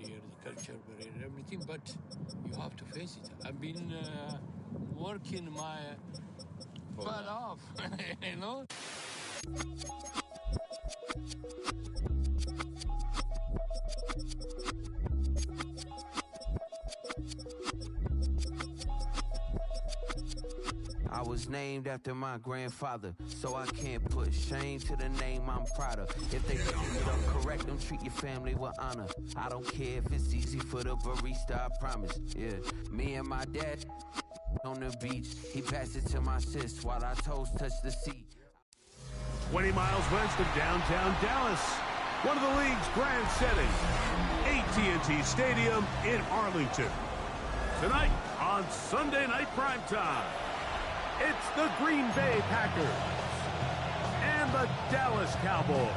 barrier, the culture barrier, everything, but you have to face it. I've been working my butt off, you know? I was named after my grandfather, so I can't put shame to the name I'm proud of. If they treat it correct, don't treat your family with honor. I don't care if it's easy for the barista, I promise. Yeah, me and my dad on the beach. He passed it to my sis while our toes touched the seat. 20 miles west of downtown Dallas, one of the league's grand settings, AT&T Stadium in Arlington. Tonight on Sunday Night Primetime, it's the Green Bay Packers and the Dallas Cowboys.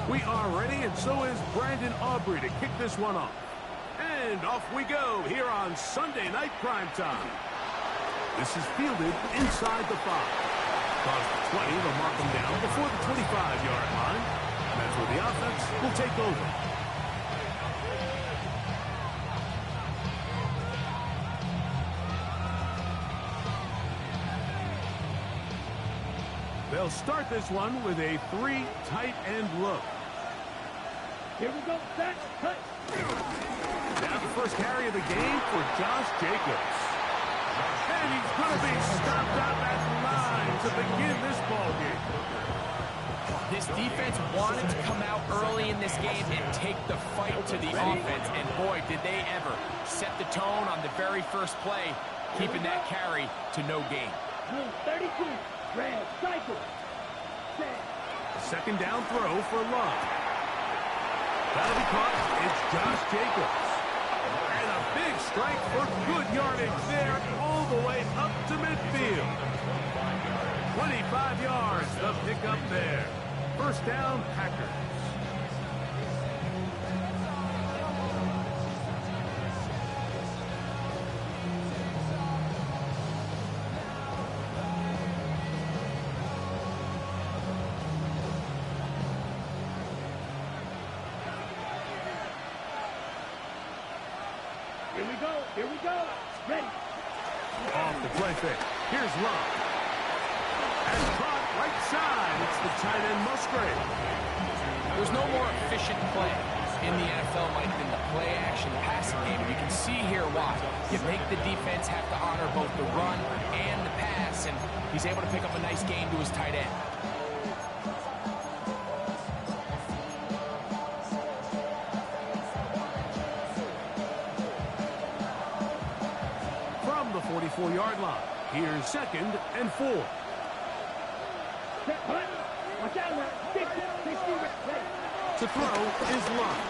We are ready, and so is Brandon Aubrey to kick this one off. And off we go here on Sunday Night Primetime. This is fielded inside the 5. Across the 20, they'll mark them down before the 25-yard line. And that's where the offense will take over. They'll start this one with a 3 tight end look. Here we go, set, cut. Now the first carry of the game for Josh Jacobs. And he's going to be stopped out at the line to begin this ball game. This defense wanted to come out early in this game and take the fight to the offense. And boy, did they ever set the tone on the very first play, keeping that carry to no gain. 32, red, cycle. Second down throw for Love. That'll be caught. It's Josh Jacobs. And a big strike for good yardage there all the way up to midfield. 25 yards the pickup there. First down, Packers. Here we go. Ready. Off the play fake. Here's Love. And caught right side. It's the tight end Musgrave. There's no more efficient play in the NFL like than the play action passing game. You can see here why. You make the defense have to honor both the run and the pass, and he's able to pick up a nice gain to his tight end. From the 44-yard line, here's 2nd and 4. Watch out now. 60, ready. To throw is Love.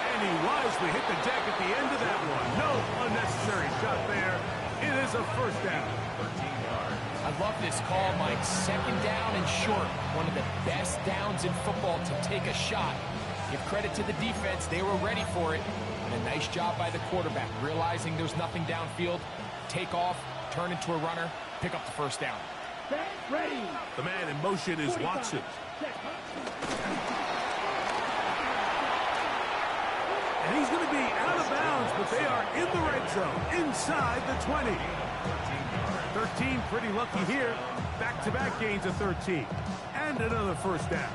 And he wisely hit the deck at the end of that one. No unnecessary shot there. It is a first down. 13 yards. I love this call, Mike. 2nd down and short. One of the best downs in football to take a shot. Give credit to the defense. They were ready for it. And a nice job by the quarterback, realizing there's nothing downfield. Take off, turn into a runner, pick up the first down. Ready. The man in motion is Watson. And he's going to be out of bounds, but they are in the red zone, inside the 20. 13, pretty lucky here. Back-to-back gains of 13. And another first down.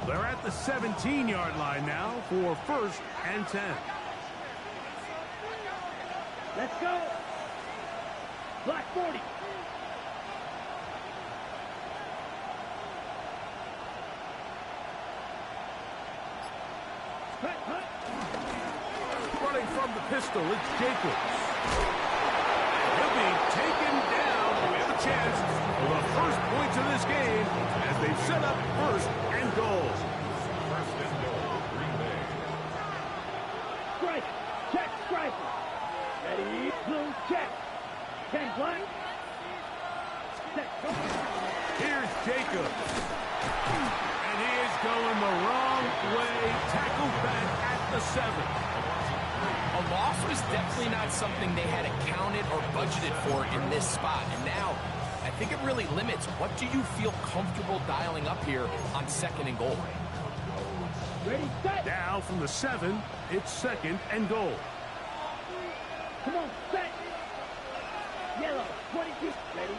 They're at the 17-yard line now for 1st and 10. Let's go. Black 40. Running from the pistol, it's Jacobs. He'll be taken down. We have a chance for the first points of this game as they set up 1st and goal. 1st and goal, Green Bay. Strike. Check. rifle. Ready, blue, check. 10 blank. Set, go. Here's Jacobs. And he is going the wrong way. Tackled back at the 7. A loss was definitely not something they had accounted or budgeted for in this spot. And now, I think it really limits what do you feel comfortable dialing up here on 2nd and goal. Ready, set. Now from the 7, it's 2nd and goal. Come on, set. Yellow, 22. Ready.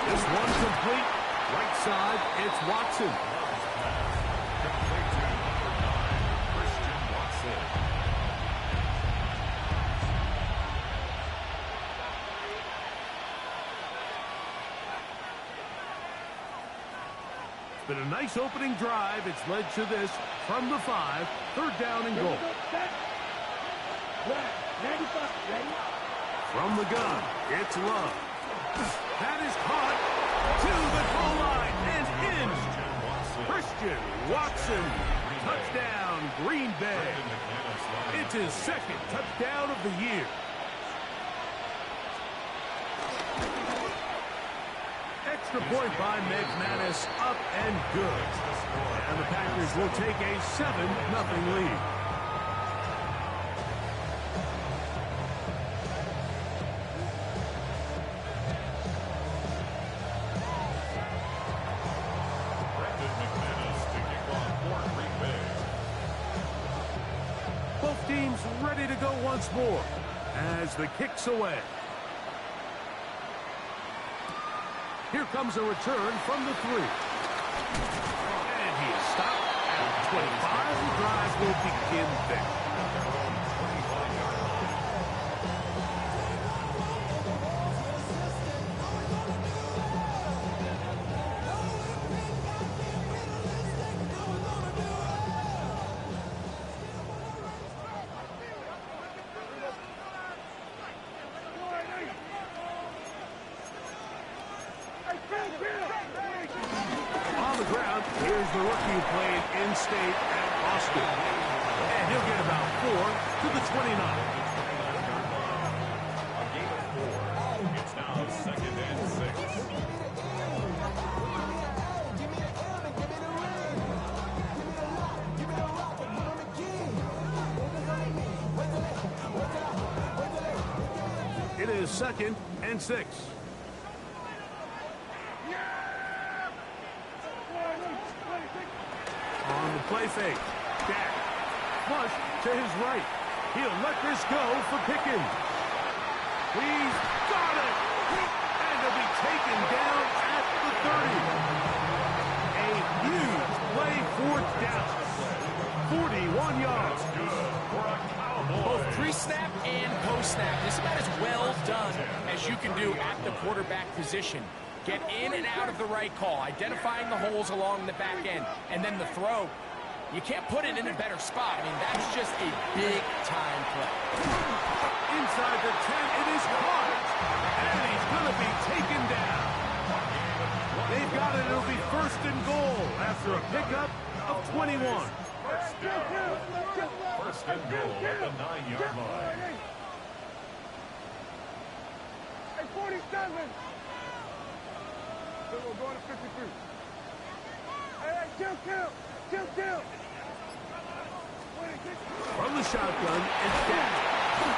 This one complete. Right side, it's Watson. It's been a nice opening drive. It's led to this from the 5. 3rd down and goal. Set. 95. Ready. From the gun, it's Love. That is caught to the goal line and in. Christian Watson, touchdown, Green Bay. It's his 2nd touchdown of the year. Extra point by McManus, up and good. And the Packers will take a 7-0 lead. Both teams ready to go once more as the kick's away. Here comes a return from the 3. And he is stopped at 25. The drive will begin there. On the ground, here's the rookie who played in-state at Austin. And he'll get about 4 to the 29. A game of 4. It's now 2nd and 6. It is 2nd and 6. On the play fake, Dak flush to his right. He'll let this go for Pickens. He's got it! And he'll be taken down at the 30. A huge play, 4th down. 41 yards. Both pre-snap and post-snap. This is about as well done as you can do at the quarterback position. Get in and out of the right call, identifying the holes along the back end, and then the throw. You can't put it in a better spot. I mean, that's just a big-time play. Inside the 10, it is caught. And he's going to be taken down. They've got it. It'll be 1st and goal after a pickup of 21. 1st and goal at the 9-yard line. Hey, 47. We're going to 53. Hey, kill. From the shotgun, it's Dak.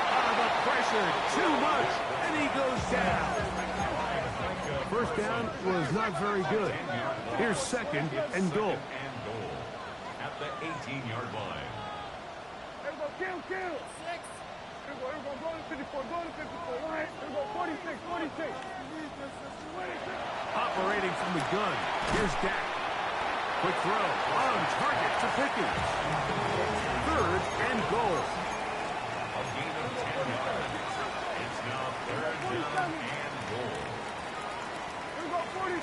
Out of the pressure, too much, and he goes down. 1st down was not very good. Here's 2nd and goal. At the 18-yard line. Here we go, kill. Here we go, go to 54, Here we go, 46. Operating from the gun, here's Dak. Quick throw, on target to Pickens. 3rd and goal. A gain of 10 yards. It's now 3rd down and goal. Here we go, 47.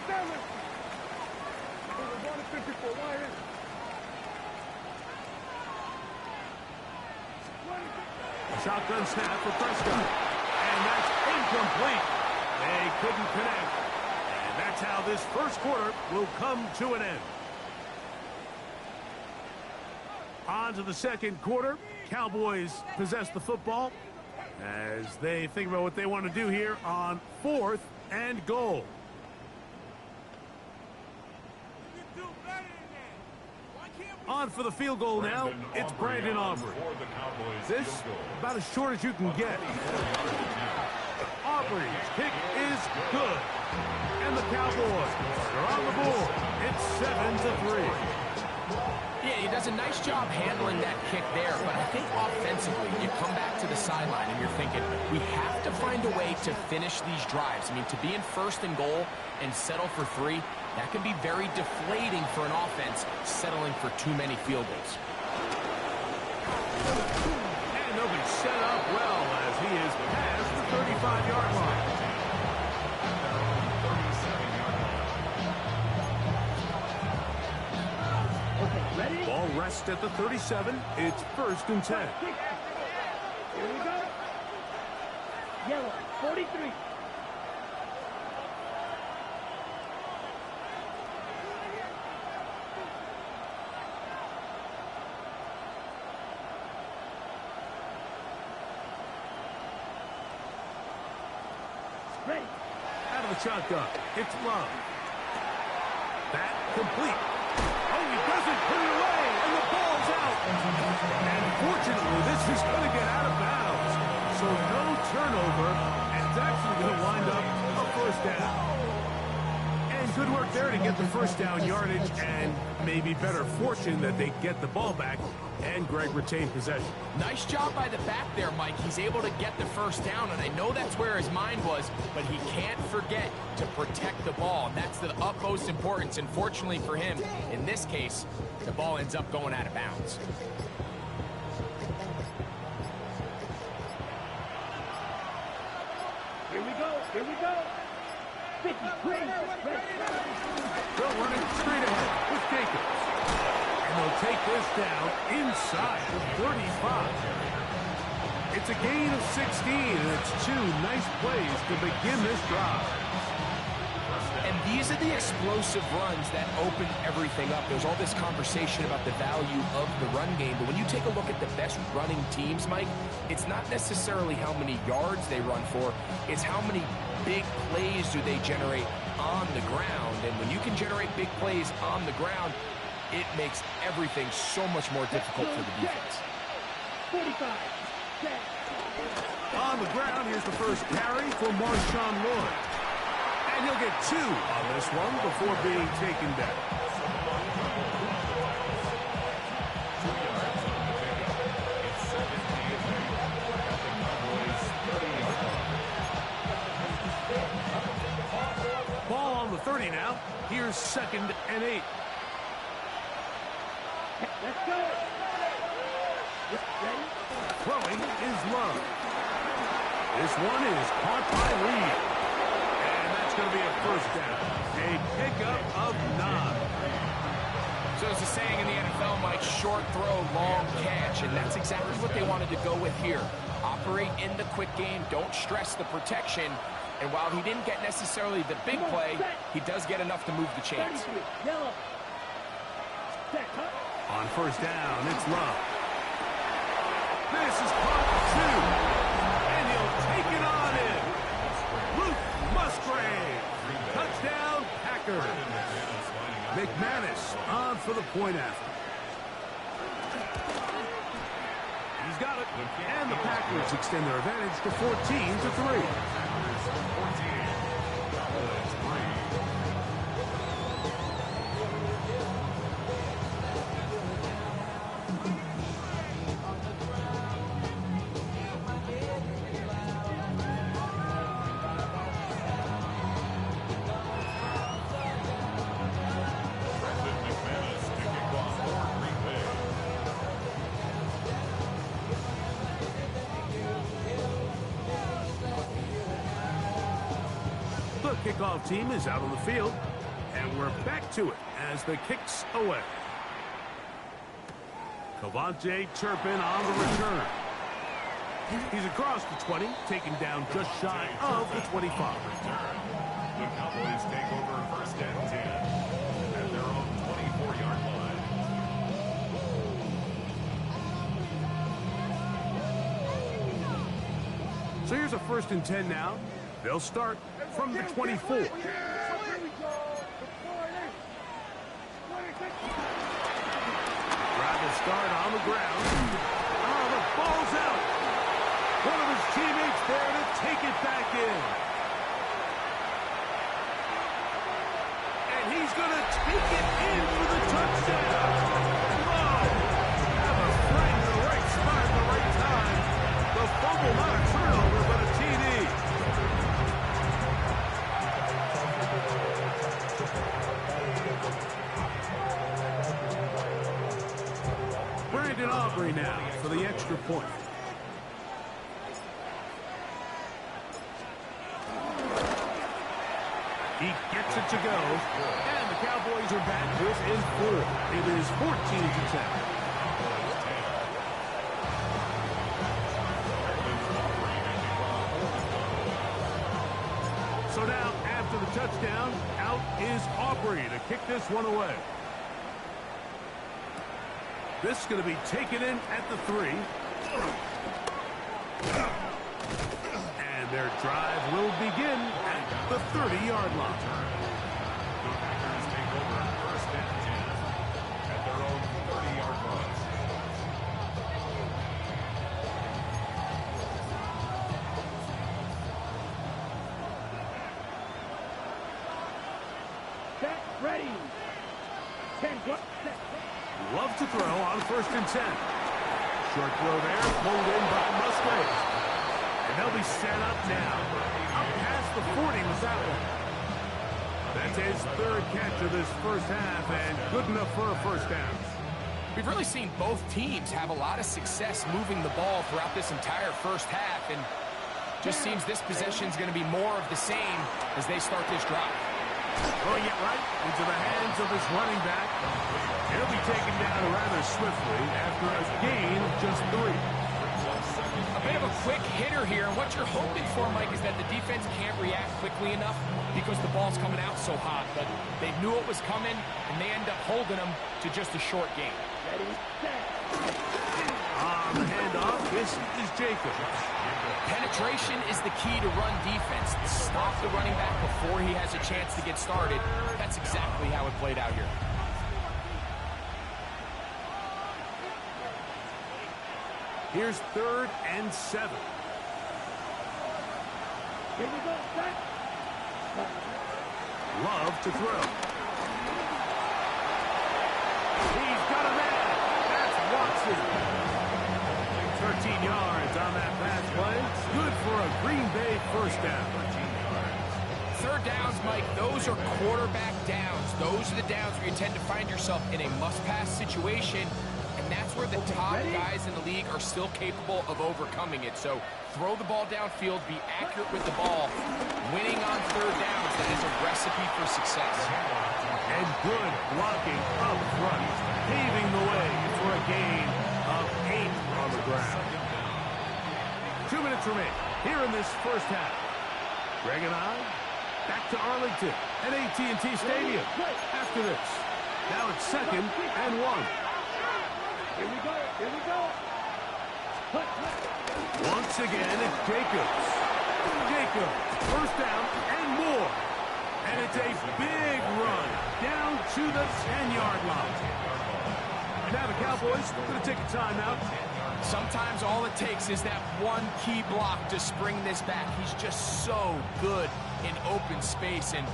Here we go, going to 54, A shotgun snap for Prescott. And that's incomplete. They couldn't connect. And that's how this 1st quarter will come to an end. On to the second quarter. Cowboys possess the football as they think about what they want to do here on 4th and goal. On for the field goal now. It's Brandon Aubrey. This about as short as you can get. Aubrey's kick is good. And the Cowboys are on the board. It's 7-3. Yeah, he does a nice job handling that kick there, but I think offensively, you come back to the sideline and you're thinking, we have to find a way to finish these drives. I mean, to be in 1st and goal and settle for 3, that can be very deflating for an offense settling for too many field goals. And they'll be set up well as he is past the 35-yard line. Ball rests at the 37. It's 1st and 10. Here we go. Yellow, 43. Ready. Out of the shotgun. It's Love. That complete. Oh, he doesn't put it away, and the ball's out. And fortunately, this is going to get out of bounds. So no turnover, and it's actually going to wind up a 1st down. And good work there to get the 1st down yardage, and maybe better fortune that they get the ball back, and Greg retained possession. Nice job by the back there, Mike. He's able to get the 1st down, and I know that's where his mind was, but he can't forget to protect the ball, and that's the utmost importance. And fortunately for him, in this case, the ball ends up going out of bounds. Here we go. Here we go. 53. They'll run it straight ahead with Jacobs. And they'll take this down inside the 35. It's a gain of 16, and it's 2 nice plays to begin this drive. And these are the explosive runs that open everything up. There's all this conversation about the value of the run game, but when you take a look at the best running teams, Mike, it's not necessarily how many yards they run for, it's how many big plays do they generate on the ground. And when you can generate big plays on the ground, it makes everything so much more difficult for the defense. 45. On the ground, here's the first carry for Marshawn Lloyd. And he'll get 2 on this one before being taken down. Ball on the 30 now. Here's 2nd and 8. Let's go. Ready? Throwing is Love. This one is caught by Reed. And that's going to be a 1st down. A pickup of 9. So there's a saying in the NFL, Mike, short throw, long catch, and that's exactly what they wanted to go with here. Operate in the quick game, don't stress the protection, and while he didn't get necessarily the big play, he does get enough to move the chains. Yellow. Set, huh? On 1st down, it's Love. This is caught 2. And he'll take it on in. Luke Musgrave. Touchdown, Packers. McManus on for the point after. He's got it. And the Packers extend their advantage to 14-3. The kickoff team is out on the field, and we're back to it as the kick's away. Cavante Turpin on the return. He's across the 20, taken down just shy of the 25. The Cowboys take over 1st and 10 at their own 24-yard line. So here's a 1st and 10 now. They'll start from the 24. Here we go. Drive will start on the ground. Oh, the ball's out. One of his teammates there to take it back in. And he's going to take it in for the touchdown. Oh, have a friend in the right spot at the right time. The fumble, not a turnover, but a TD. Brandon Aubrey now for the extra point. He gets it to go, and the Cowboys are back within 4. It is 14-10. So now, after the touchdown, out is Aubrey to kick this one away. This is going to be taken in at the 3. And their drive will begin at the 30-yard line. The Packers take over 1st and 10 at their own 30-yard line. Set, ready. 10, set. Love to throw on 1st and 10. Short throw there, pulled in by Musgrave. And they'll be set up now. Up past the 40 was that one. That's his 3rd catch of this first half, and good enough for a 1st down. We've really seen both teams have a lot of success moving the ball throughout this entire first half, and just seems this possession is going to be more of the same as they start this drive. Throwing it right into the hands of his running back. He'll be taken down rather swiftly after a gain of just 3. A bit of a quick hitter here, and what you're hoping for, Mike, is that the defense can't react quickly enough because the ball's coming out so hot, but they knew it was coming, and they end up holding them to just a short gain. Ready, set. On the handoff, this is Jacobs. Penetration is the key to run defense. Stop the running back before he has a chance to get started. That's exactly how it played out here. Here's 3rd and 7. Here we go, set. Love to throw. He's got a man. That's Watson. 13 yards on that pass play. Good for a Green Bay 1st down. 3rd downs, Mike, those are quarterback downs. Those are the downs where you tend to find yourself in a must-pass situation, and that's where the top guys in the league are still capable of overcoming it. So throw the ball downfield, be accurate with the ball. Winning on 3rd downs, that is a recipe for success. And good blocking up front, paving the way for a gain of 8 on the ground. 2 minutes remain here in this first half. Greg and I back to Arlington at AT&T Stadium after this. Now it's 2nd and 1. Here we go, here we go. Once again, it's Jacobs. Jacobs, 1st down and more. And it's a big run down to the 10-yard line. And now the Cowboys going to take a timeout. Sometimes all it takes is that one key block to spring this back. He's just so good in open space. And,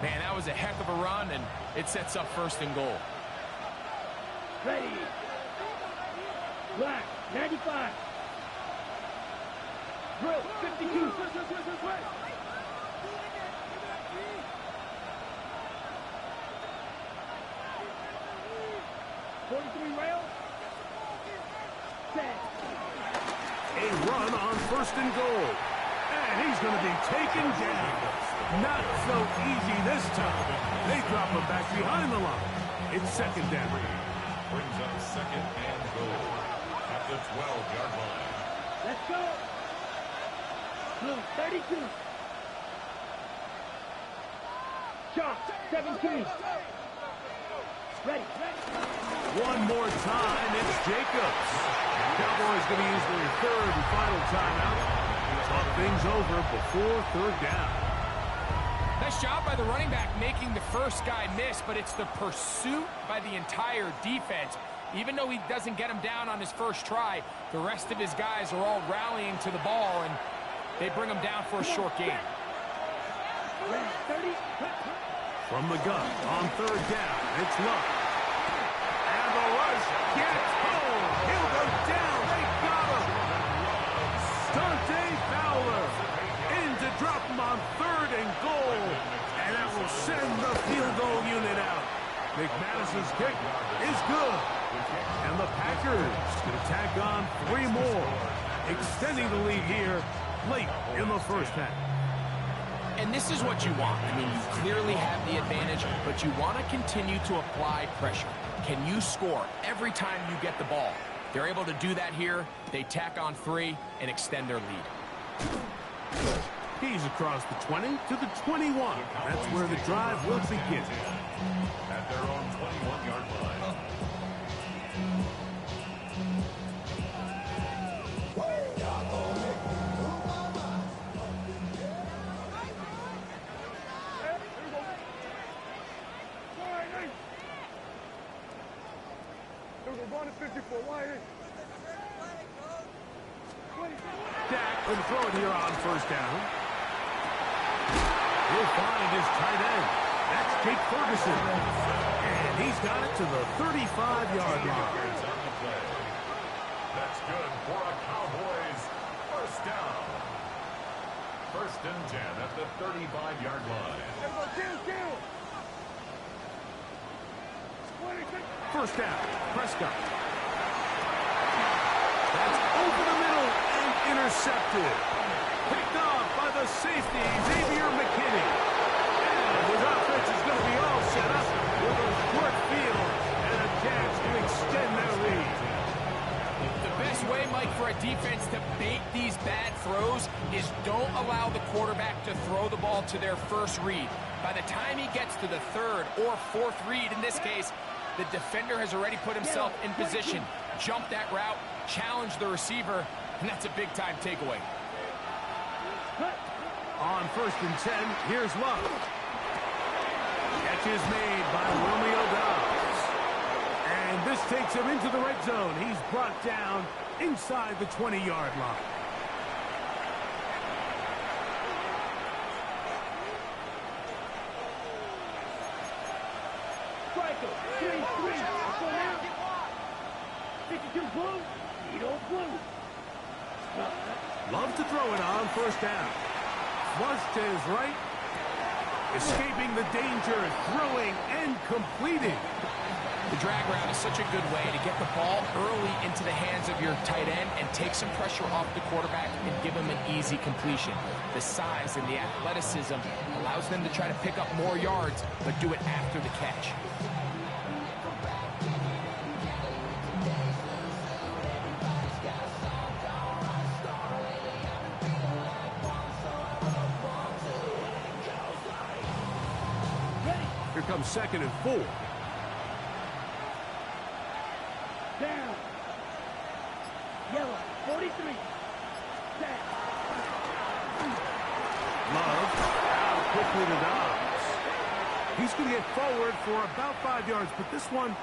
man, that was a heck of a run, and it sets up 1st and goal. Ready. Black, 95. Drill, 52. 43 rail. Set. A run on 1st and goal. And he's going to be taken down. Not so easy this time. They drop him back behind the line. It's 2nd down. Brings up 2nd and goal at the 12-yard line. Let's go. Blue, 32. Chalk, 17. Ready. One more time, it's Jacobs. Cowboys going to use their 3rd and final timeout. Talk things over before third down. Nice job by the running back making the first guy miss, but it's the pursuit by the entire defense. Even though he doesn't get him down on his first try, the rest of his guys are all rallying to the ball, and they bring him down for a short gain. From the gun on third down, it's Luck. And the rush gets home. He'll go down. They got him. Dante Fowler in to drop him on third and goal. And that will send the field goal unit out. McManus's kick is good. And the Packers can tack on 3 more, extending the lead here late in the first half. And this is what you want. I mean, you clearly have the advantage, but you want to continue to apply pressure. Can you score every time you get the ball? They're able to do that here. They tack on 3 and extend their lead. He's across the 20 to the 21. That's where the drive will begin. At their own 21-yard line. Dak can throw it here on first down. He'll find his tight end. That's Jake Ferguson. And he's got it to the 35-yard line. That's good for a Cowboys first down. 1st and 10 at the 35-yard line. First down, Prescott. That's over the middle and intercepted. Picked off by the safety, Xavier McKinney. And his offense is going to be all set up with a short field and a chance to extend their lead. The best way, Mike, for a defense to bait these bad throws is don't allow the quarterback to throw the ball to their first read. By the time he gets to the 3rd or 4th read, in this case, the defender has already put himself in position, jump that route, challenge the receiver, and that's a big-time takeaway. On 1st and 10, here's Luck. Catch is made by Romeo Doubs. And this takes him into the red zone. He's brought down inside the 20-yard line. Love to throw it on first down. Flush to his right. Escaping the danger, throwing and completing. The drag route is such a good way to get the ball early into the hands of your tight end and take some pressure off the quarterback and give him an easy completion. The size and the athleticism allows them to try to pick up more yards, but do it after the catch. Here comes 2nd and 4. Down. Yellow, 43. Down. Love out quickly to Dobbs. He's going to get forward for about 5 yards, but this one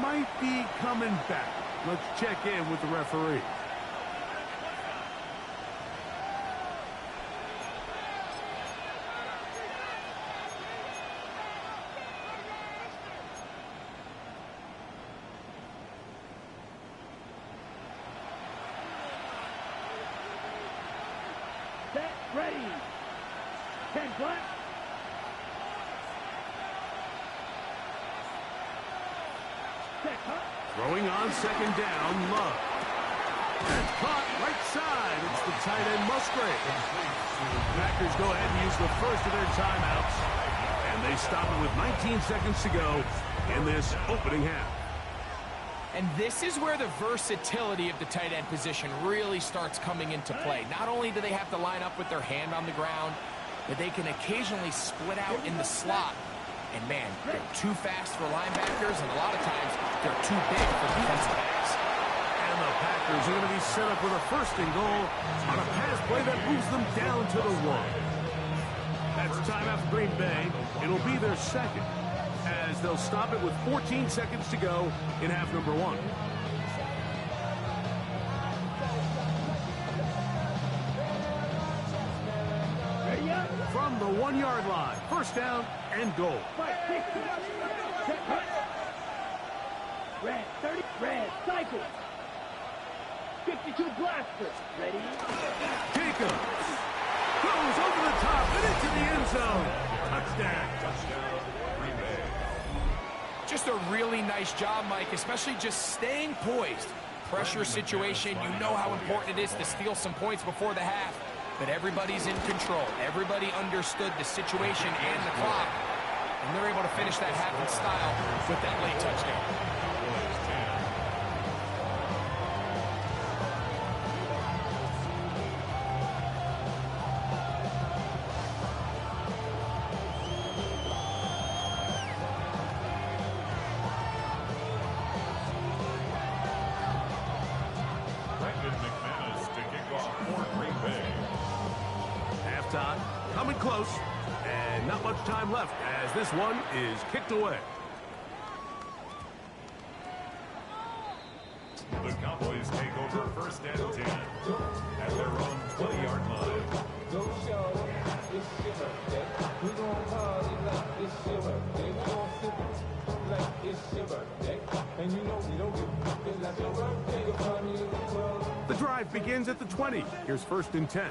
might be coming back. Let's check in with the referee. Ready. 10 black. Set, huh? Throwing on 2nd down, Love. That's caught right side. It's the tight end Musgrave. Packers go ahead and use the first of their timeouts. And they stop it with 19 seconds to go in this opening half. And this is where the versatility of the tight end position really starts coming into play. Not only do they have to line up with their hand on the ground, but they can occasionally split out in the slot. And man, they're too fast for linebackers, and a lot of times they're too big for defensive backs. And the Packers are going to be set up with a first and goal on a pass play that moves them down to the 1. That's timeout for Green Bay. It'll be their second, as they'll stop it with 14 seconds to go in half number 1. From the 1-yard line, first down and goal. Red, 30, red, cycle. 52 blaster. Ready? Jacobs goes over the top and into the end zone. Touchdown. Green Bay. Just a really nice job, Mike, especially just staying poised. Pressure situation, you know how important it is to steal some points before the half. But everybody's in control. Everybody understood the situation and the clock. And they're able to finish that half in style with that late touchdown. Coming close, and not much time left as this one is kicked away. The Cowboys take over first and 10 at their own 20-yard line. The drive begins at the 20. Here's first and 10.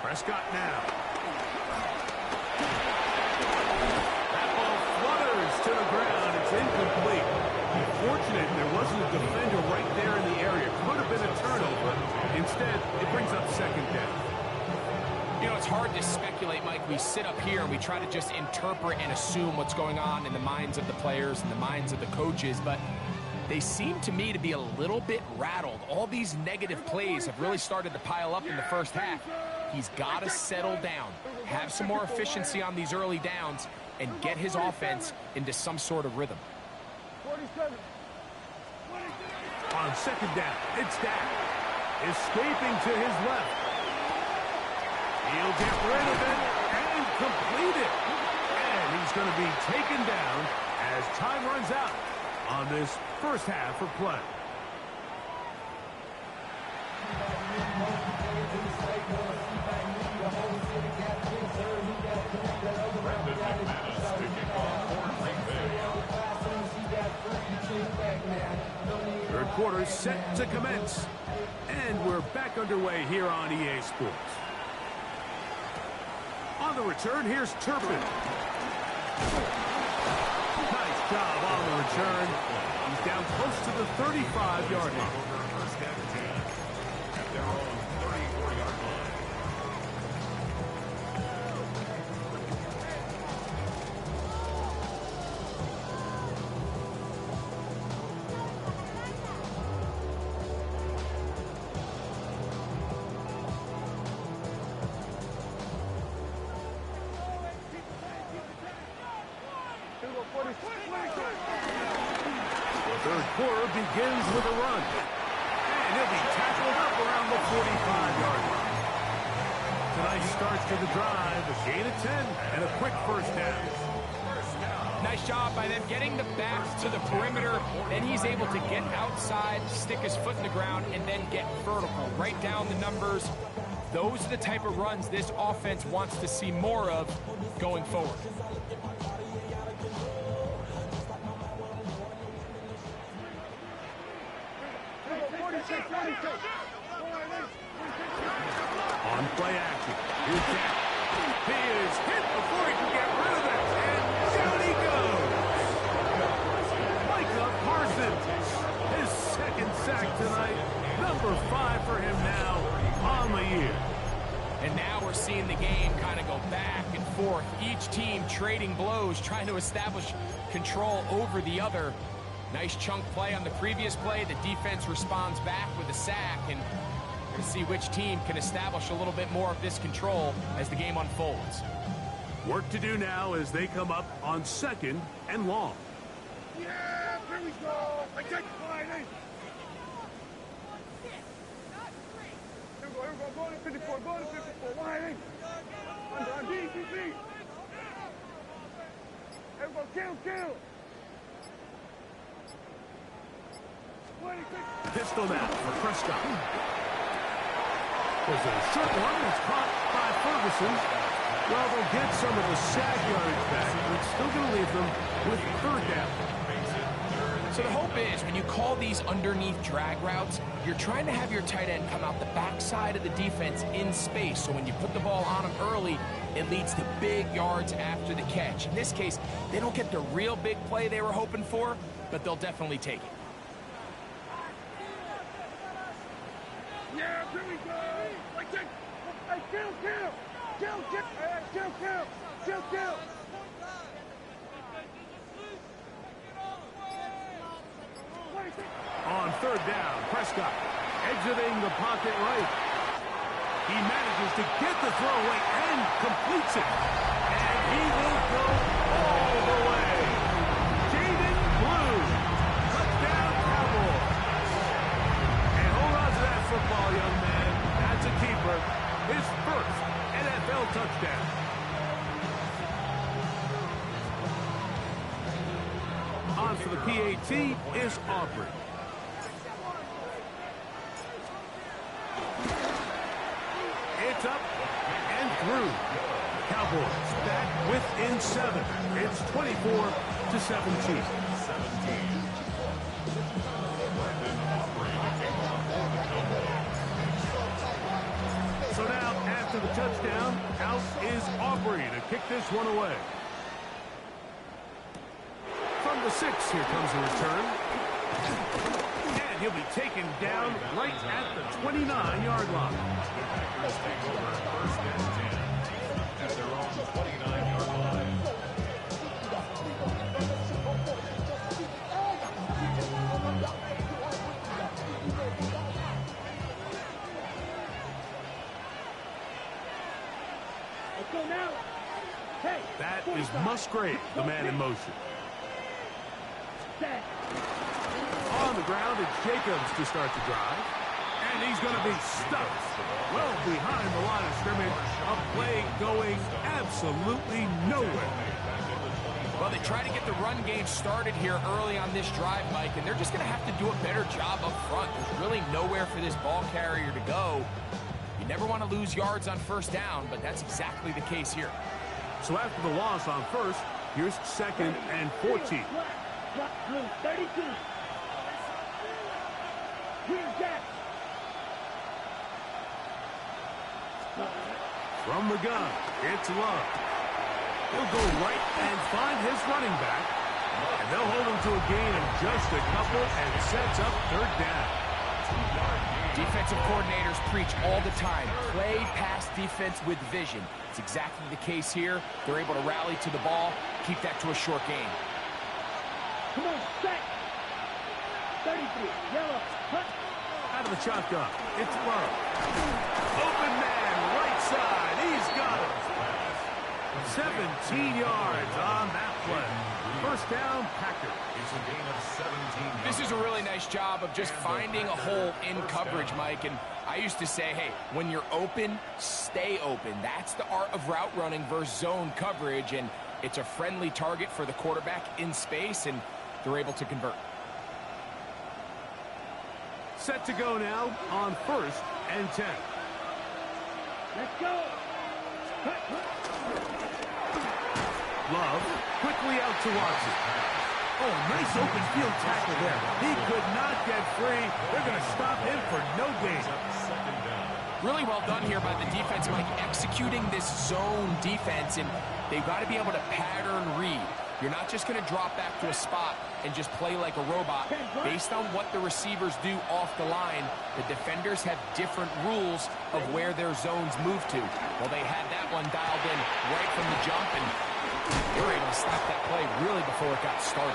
Prescott now. That ball flutters to the ground. It's incomplete. Unfortunate there wasn't a defender right there in the area. Could have been a turnover. Instead, it brings up second down. You know, it's hard to speculate, Mike. We sit up here and we try to just interpret and assume what's going on in the minds of the players and the minds of the coaches, but they seem to me to be a little bit rattled. All these negative plays have really started to pile up in the first half. He's got to settle down, have some more efficiency on these early downs, and get his offense into some sort of rhythm. On second down, it's Dak. Escaping to his left. He'll get rid of it and complete it. And he's going to be taken down as time runs out on this first half of play. Brandon McManus kicking off for Green Bay. Third quarter set to commence. And we're back underway here on EA Sports. On the return, here's Turpin. Nice job on the return. He's down close to the 35-yard line. First and 10 at their own 34-yard line. Third quarter begins with a run. And he'll be tackled up around the 45-yard line. Tonight's starts to the drive, a gain of 10, and a quick first down. Nice job by them getting the backs to the perimeter. Then he's able to get outside, stick his foot in the ground, and then get vertical. Right down the numbers. Those are the type of runs this offense wants to see more of going forward. On play action, here's Dak. He is hit before he can get rid of it, and down he goes. Micah Parsons, his second sack tonight, number 5 for him now on the year. And now we're seeing the game kind of go back and forth. Each team trading blows, trying to establish control over the other. Nice chunk play on the previous play. The defense responds back with a sack, and we're going to see which team can establish a little bit more of this control as the game unfolds. Work to do now as they come up on 2nd and long. Yeah, here we go. I take line, eh? Here we go. Go to 54. Go to 54. Line, eh? On D. Here we go. Kill. Pistol now for Prescott. There's a short one that's caught by Ferguson. Well, they'll get some of the sack yards back, but it's still going to leave them with 3rd down. So the hope is when you call these underneath drag routes, you're trying to have your tight end come out the backside of the defense in space. So when you put the ball on him early, it leads to big yards after the catch. In this case, they don't get the real big play they were hoping for, but they'll definitely take it. Yeah, here we go. I take. Kill. On 3rd down, Prescott exiting the pocket right. He manages to get the throw away and completes it. And he will go all the way. Jaden Blue, touchdown Cowboys. And hold on to that football, young man. That's a keeper. His first NFL touchdown. On for the PAT is Aubrey. It's up and through. Cowboys back within 7. It's 24-17. So now, after the touchdown, out is Aubrey to kick this one away. From the 6, here comes the return. And he'll be taken down right at the 29-yard line. Take over 1st and 10 at their own 29-yard line. That is Musgrave, the man in motion. On the ground, it's Jacobs to start the drive. And he's going to be stuffed well behind the line of scrimmage. A play going absolutely nowhere. Well, they try to get the run game started here early on this drive, Mike, and they're just going to have to do a better job up front. There's really nowhere for this ball carrier to go. You never want to lose yards on 1st down, but that's exactly the case here. So after the loss on 1st, here's 2nd and 14. 32. From the gun, it's Love. He'll go right and find his running back. And they'll hold him to a gain of just a couple and sets up 3rd down. Defensive coordinators preach all the time, play pass defense with vision. It's exactly the case here. They're able to rally to the ball, keep that to a short game. Come on, set. 33, yellow, cut. Out of the shotgun, it's Love. Open man, right side, he's got it. 17 yards on that play. 1st down, Packers. It's a gain of 17 yards. This is a really nice job of just finding a hole in coverage, Mike. And I used to say, hey, when you're open, stay open. That's the art of route running versus zone coverage. And it's a friendly target for the quarterback in space, and they're able to convert. Set to go now on 1st and 10. Let's go. Love quickly out to Watson. Oh, nice open field tackle there. He could not get free. They're going to stop him for no gain. Really well done here by the defense, Mike, executing this zone defense, and they've got to be able to pattern read. You're not just going to drop back to a spot and just play like a robot. Based on what the receivers do off the line, the defenders have different rules of where their zones move to. Well, they had that one dialed in right from the jump, and They were able to stop that play really before it got started.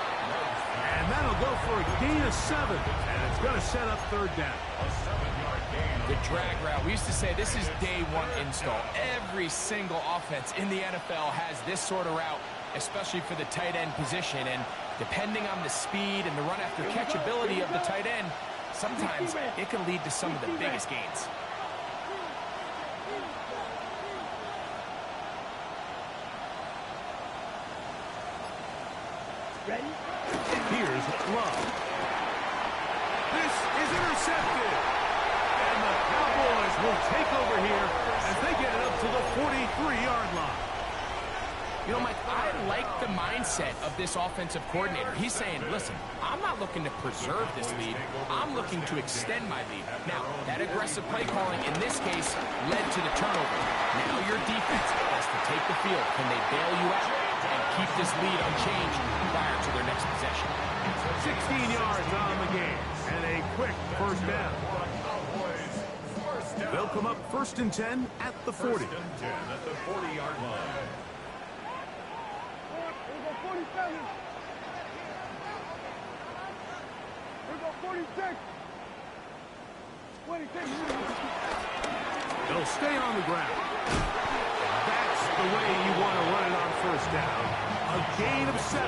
And that'll go for a gain of 7. And it's going to set up third down. A 7-yard gain. The drag route. We used to say this is day one install. Every single offense in the NFL has this sort of route, especially for the tight end position. And depending on the speed and the run after catch ability of the tight end, sometimes it can lead to some of the biggest gains. Here's Love. This is intercepted. And the Cowboys will take over here as they get it up to the 43-yard line. You know, Mike, I like the mindset of this offensive coordinator. He's saying, listen, I'm not looking to preserve this lead. I'm looking to extend my lead. Now, that aggressive play calling in this case led to the turnover. Now your defense has to take the field. Can they bail you out and keep this lead unchanged prior to their next possession? 16 yards on the game and a quick first down. They'll come up 1st and 10 at the 40. 1st and 10 at the 40-yard line. 47. Here go 46. 26. They'll stay on the ground. That's the way you want to run it on first down. A gain of 7.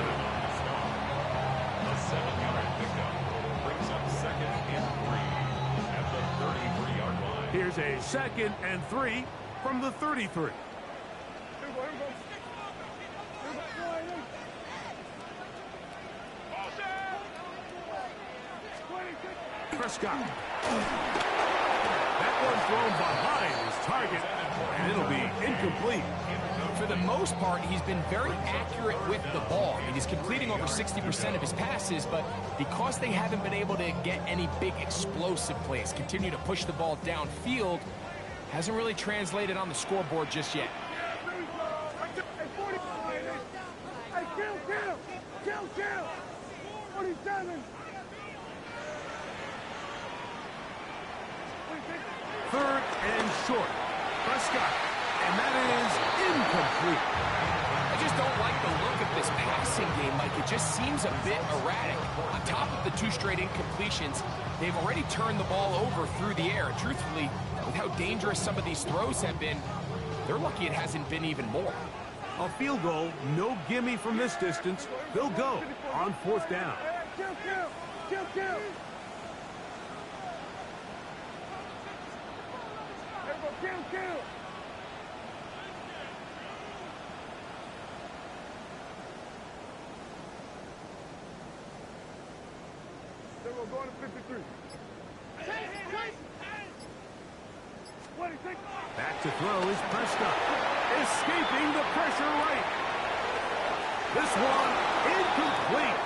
A 7-yard pickup brings up 2nd and 3 at the 33-yard line. Here's a 2nd and 3 from the 33. Here we go. Here we go. Prescott. That one thrown behind his target, and it'll be incomplete. For the most part, he's been very accurate with the ball. I mean, he's completing over 60% of his passes, but because they haven't been able to get any big explosive plays, continue to push the ball downfield, hasn't really translated on the scoreboard just yet. Kill. 47. 3rd and short. Prescott. And that is incomplete. I just don't like the look of this passing game, Mike. It just seems a bit erratic. On top of the 2 straight incompletions, they've already turned the ball over through the air. And truthfully, with how dangerous some of these throws have been, they're lucky it hasn't been even more. A field goal, no gimme from this distance. They'll go on 4th down. Kill. Kill. Then we'll go to 53. 26. Back to throw is Prescott. Escaping the pressure right. This one incomplete.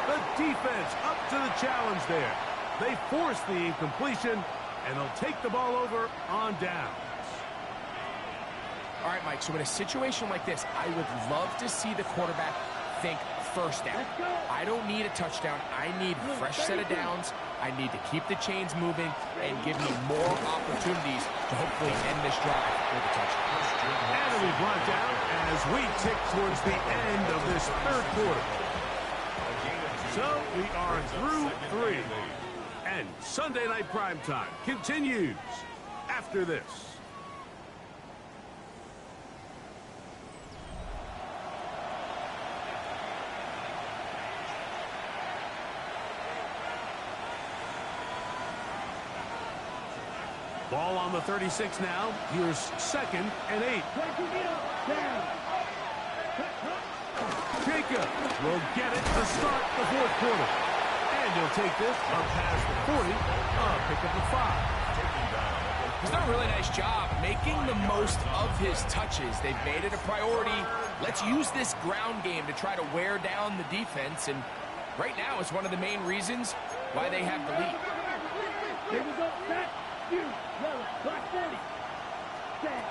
The defense up to the challenge there. They force the incompletion, and they'll take the ball over on down. All right, Mike, so in a situation like this, I would love to see the quarterback think first down. I don't need a touchdown. I need a fresh set of downs. I need to keep the chains moving and give me more opportunities to hopefully end this drive with a touchdown. And it'll be brought down as we tick towards the end of this 3rd quarter. So we are through 3. And Sunday Night Primetime continues after this. Ball on the 36 now. Here's 2nd and 8. Jacob will get it to start the 4th quarter. And he'll take this up past the 40. Pick up the 5. He's done a really nice job making the most of his touches. They've made it a priority. Let's use this ground game to try to wear down the defense. And right now it's one of the main reasons why they have the lead. Here we go. Set. You. Yellow. Black 40. Set.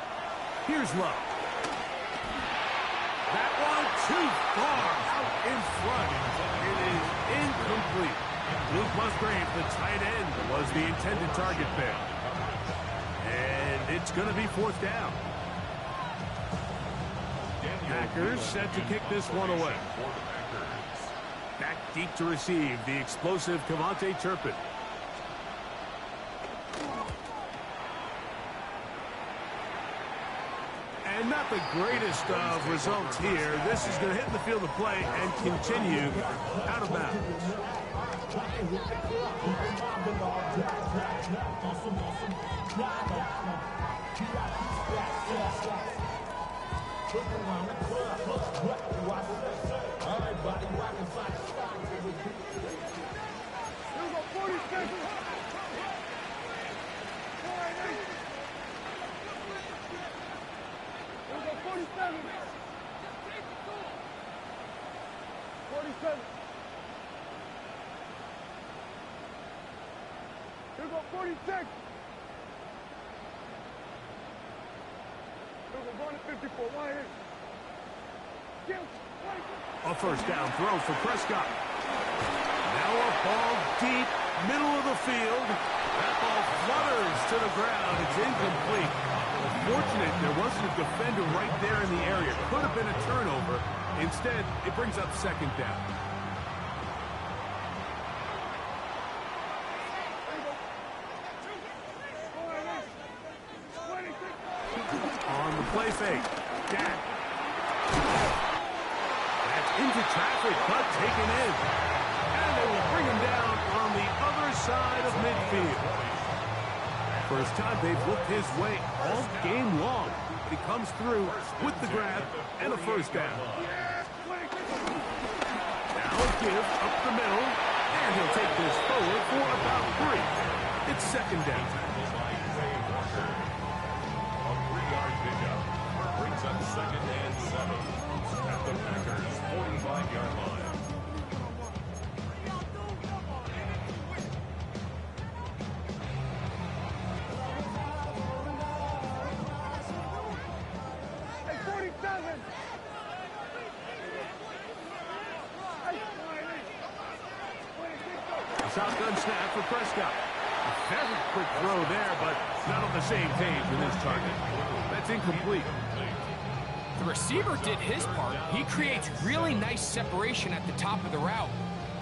Here's Love. That one too far out in front. It is incomplete. Luke Musgrave, the tight end, was the intended target there. And it's going to be 4th down. Packers set to kick this one away. Back deep to receive, the explosive Kevontae Turpin. And not the greatest of results here. This is going to hit in the field of play and continue out of bounds. Here go 46. We're going to 54. One hit. A first down throw for Prescott. Now a ball deep, middle of the field. That ball flutters to the ground. It's incomplete. Fortunate there wasn't a defender right there in the area. Could have been a turnover. Instead, it brings up second down. On the play fake. Dak. That's into traffic, but taken in. And they will bring him down on the other side of midfield. First time they've looked his way all game long. He comes through with the grab and a first down. Now a give up the middle, and he'll take this forward for about 3. It's second down. A 3-yard pickup brings up 2nd and 7 at the Packers' 45-yard line. Shotgun snap for Prescott. A very quick throw there, but not on the same page with his target. That's incomplete. The receiver did his part. He creates really nice separation at the top of the route,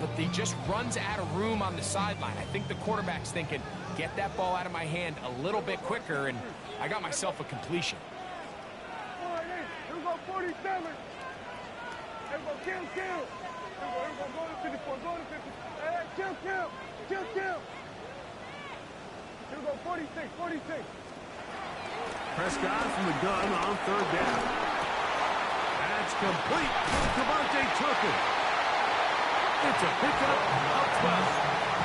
but he just runs out of room on the sideline. I think the quarterback's thinking, get that ball out of my hand a little bit quicker, and I got myself a completion. Here we go 47. Here we go kill. Here we go, go to 54, go to 54. Hey, kill. Here we go 46. Prescott from the gun on third down. That's complete. Kevontae Turpin. It's a pickup of 12.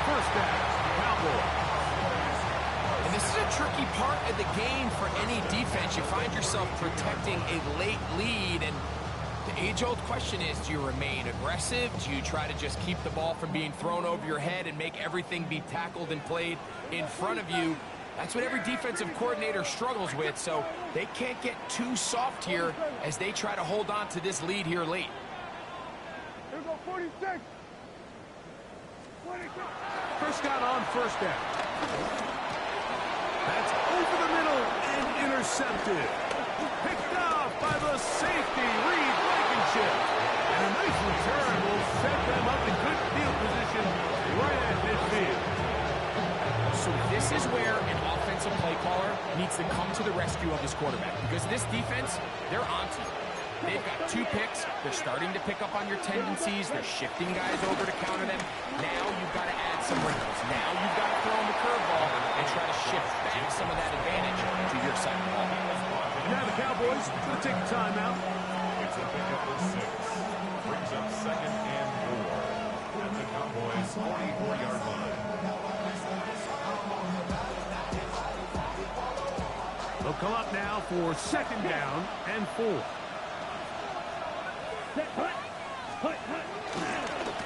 First down, Cowboys. And this is a tricky part of the game for any defense. You find yourself protecting a late lead, and the age-old question is, do you remain aggressive? Do you try to just keep the ball from being thrown over your head and make everything be tackled and played in front of you? That's what every defensive coordinator struggles with, so they can't get too soft here as they try to hold on to this lead here late. Here we go 46. Prescott on first down. That's over the middle and intercepted. Picked off by the safety, Reed Blankenship. And a nice return will set them up in good field position right at midfield. So this is where an offensive play caller needs to come to the rescue of his quarterback, because this defense, they're onto you. They've got 2 picks. They're starting to pick up on your tendencies. They're shifting guys over to counter them. Now you've got to add some wrinkles. Now you've got to throw in the curveball and try to shift back some of that advantage to your side of the ball. Now the Cowboys going to take a timeout. It's a pickup of 6. Brings up 2nd and 4 at the Cowboys' 44-yard line. They'll come up now for second down and 4.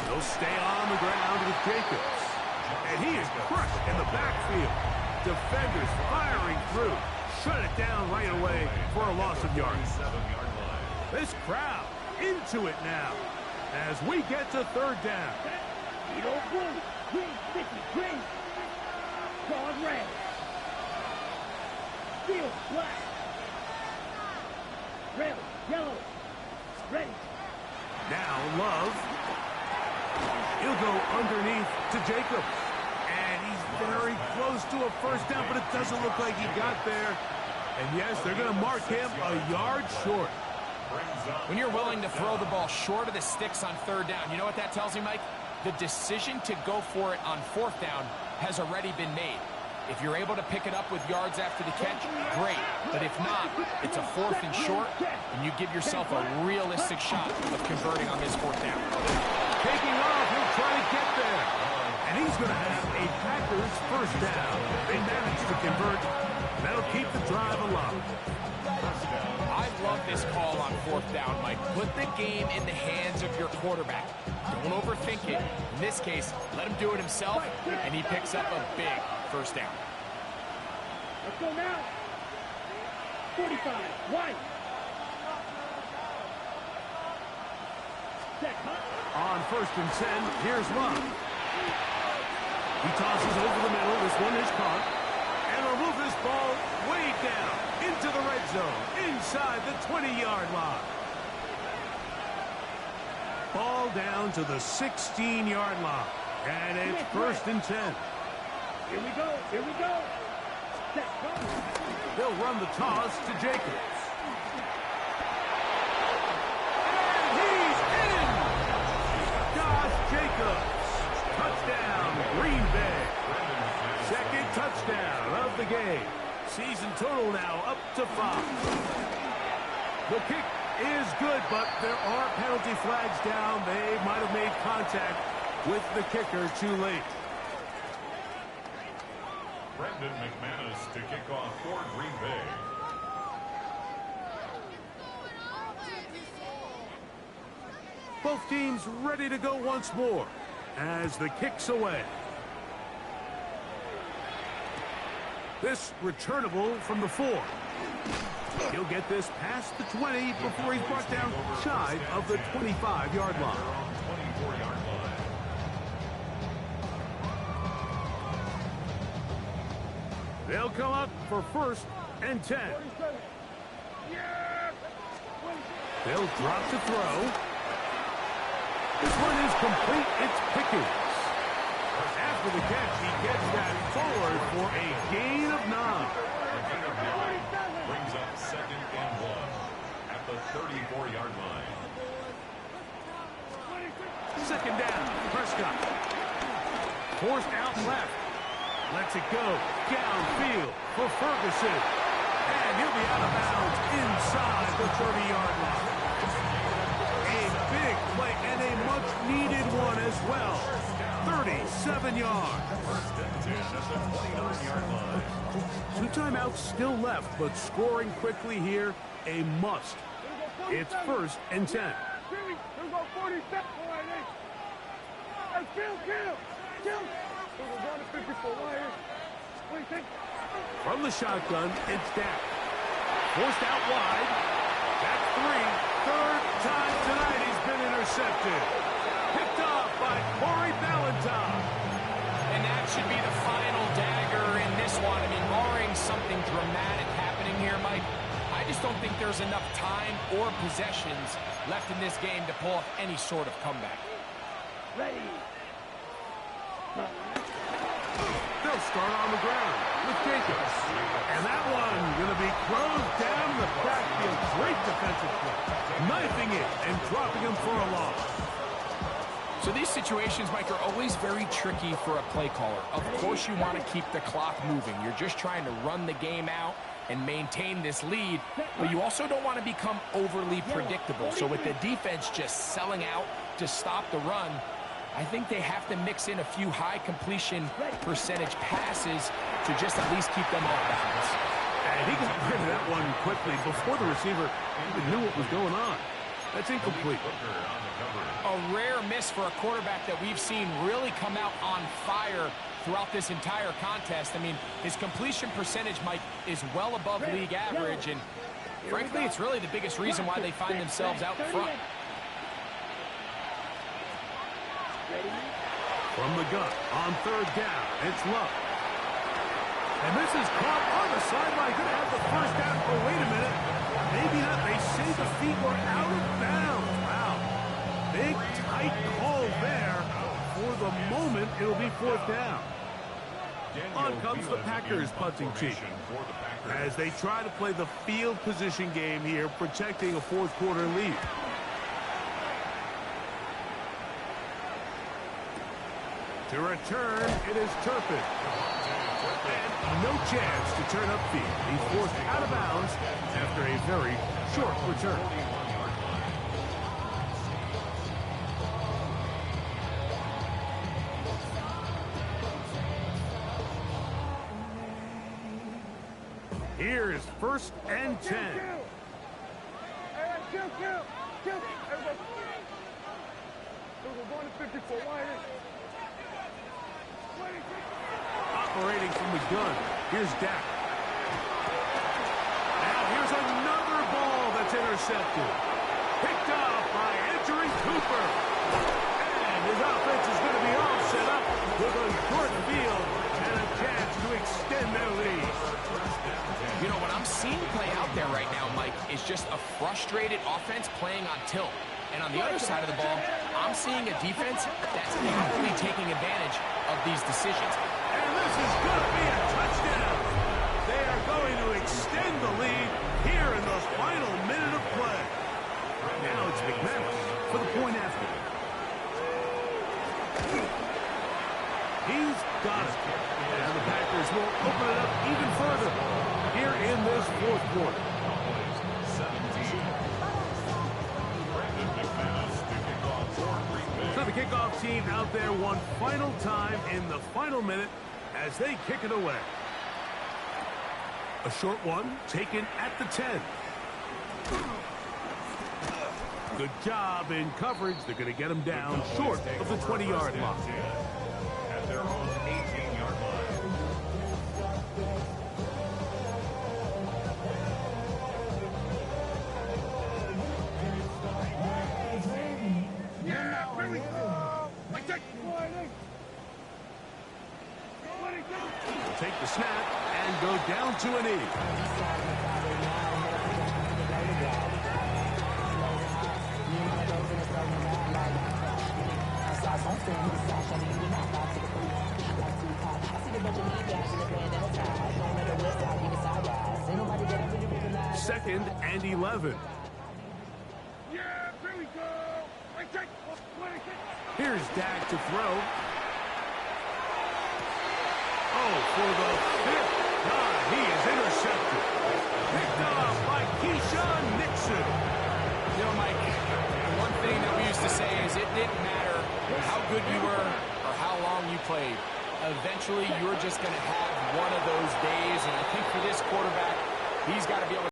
They'll stay on the ground with Jacobs. And he is crushed in the backfield. Defenders firing through. Shut it down right away for a loss of yards. 7-yard line. This crowd into it now as we get to third down. Green, sticky, green. Guard red. Steel, black. Red, yellow. Now Love. He'll go underneath to Jacobs. And he's very close to a first down, but it doesn't look like he got there. And yes, they're going to mark him a yard short. When you're willing to throw the ball short of the sticks on third down, you know what that tells me, Mike? The decision to go for it on fourth down has already been made. If you're able to pick it up with yards after the catch, great. But if not, it's a fourth and short, and you give yourself a realistic shot of converting on this fourth down. Taking off, he'll try to get there. And he's going to have a Packers first down. They managed to convert. That'll keep the drive alive. I love this call on fourth down, Mike. Put the game in the hands of your quarterback. Don't overthink it. In this case, let him do it himself, and he picks up a big first down. Let's go now. 45. White. On first and 10, here's Love. He tosses over the middle. This one is caught. And will move this ball way down into the red zone, inside the 20-yard line. Ball down to the 16-yard line. And it's first and 10. Here we go. Here we go. They'll run the toss to Jacobs. And he's in! Josh Jacobs. Touchdown, Green Bay. Second touchdown of the game. Season total now up to 5. The kick is good, but there are penalty flags down. They might have made contact with the kicker too late. Brendan McManus to kick off for Green Bay. Both teams ready to go once more as the kick's away. This returnable from the 4. He'll get this past the 20 before he's brought down shy of the 25-yard line. 24-yard line. They'll come up for first and 10. They'll drop to throw. This one is complete. It's Pickens. After the catch, he gets that forward for a gain of 9. Brings up second and 1 at the 34-yard line. Second down, Prescott. Forced out left. Lets it go downfield for Ferguson. And he'll be out of bounds inside the 30-yard line. A big play and a much-needed one as well. 37 yards. First and 10 at the 29-yard line. 2 timeouts still left, but scoring quickly here, a must. It's first and 10. Here we go, 47. Hey, kill. We're going to 54. What do you think? From the shotgun, it's Dak. Forced out wide. That's 3. Third time tonight he's been intercepted. Picked off by Corey Ballantyne. And that should be the final dagger in this one. I mean, barring something dramatic happening here, Mike, I just don't think there's enough time or possessions left in this game to pull off any sort of comeback. Ready. They'll start on the ground with Jacobs. And that one going to be closed down the backfield. Great defensive play. Knifing it and dropping him for a loss. So these situations, Mike, are always very tricky for a play caller. Of course you want to keep the clock moving. You're just trying to run the game out and maintain this lead, but you also don't want to become overly predictable. So with the defense just selling out to stop the run, I think they have to mix in a few high completion percentage passes to just at least keep them off balance. And he got rid of that one quickly before the receiver even knew what was going on. That's incomplete. A rare miss for a quarterback that we've seen really come out on fire throughout this entire contest. I mean, his completion percentage, Mike, is well above league average, and frankly, it's really the biggest reason why they find themselves out front. From the gun on third down, it's Love. And this is caught on the sideline. Going to have the first down. Oh, wait a minute. Maybe not. They say the feet were out of bounds. Wow. Big, tight call there. For the moment, it'll be fourth down. On comes the Packers punting team as they try to play the field position game here, protecting a fourth quarter lead. To return, it is Turpin. And no chance to turn upfield. He's forced out of bounds after a very short return. Here is first and 10. Operating from the gun. Here's Dak. Now here's another ball that's intercepted. Picked off by Edgerrin Cooper. And his offense is going to be all set up with a short field and a chance to extend their lead. You know, what I'm seeing play out there right now, Mike, is just a frustrated offense playing on tilt. And on the other side of the ball, I'm seeing a defense that's happily taking advantage of these decisions. And this is going to be a touchdown. They are going to extend the lead here in the final minute of play. Now it's McManus for the point after. He's got it. And the Packers will open it up even further here in this fourth quarter. So the kickoff team out there one final time in the final minute as they kick it away. A short one taken at the 10. Good job in coverage. They're going to get him down short of the 20-yard line. At their own 18-yard line. Will take the snap and go down to a knee. Second and 11. Here's Dak to throw. Oh, for the fifth time, he is intercepted. Picked off by Keyshawn Nixon. You know, Mike, the one thing that we used to say is it didn't matter how good you were or how long you played. Eventually, you're just going to have one of those days, and I think for this quarterback, he's got to be able to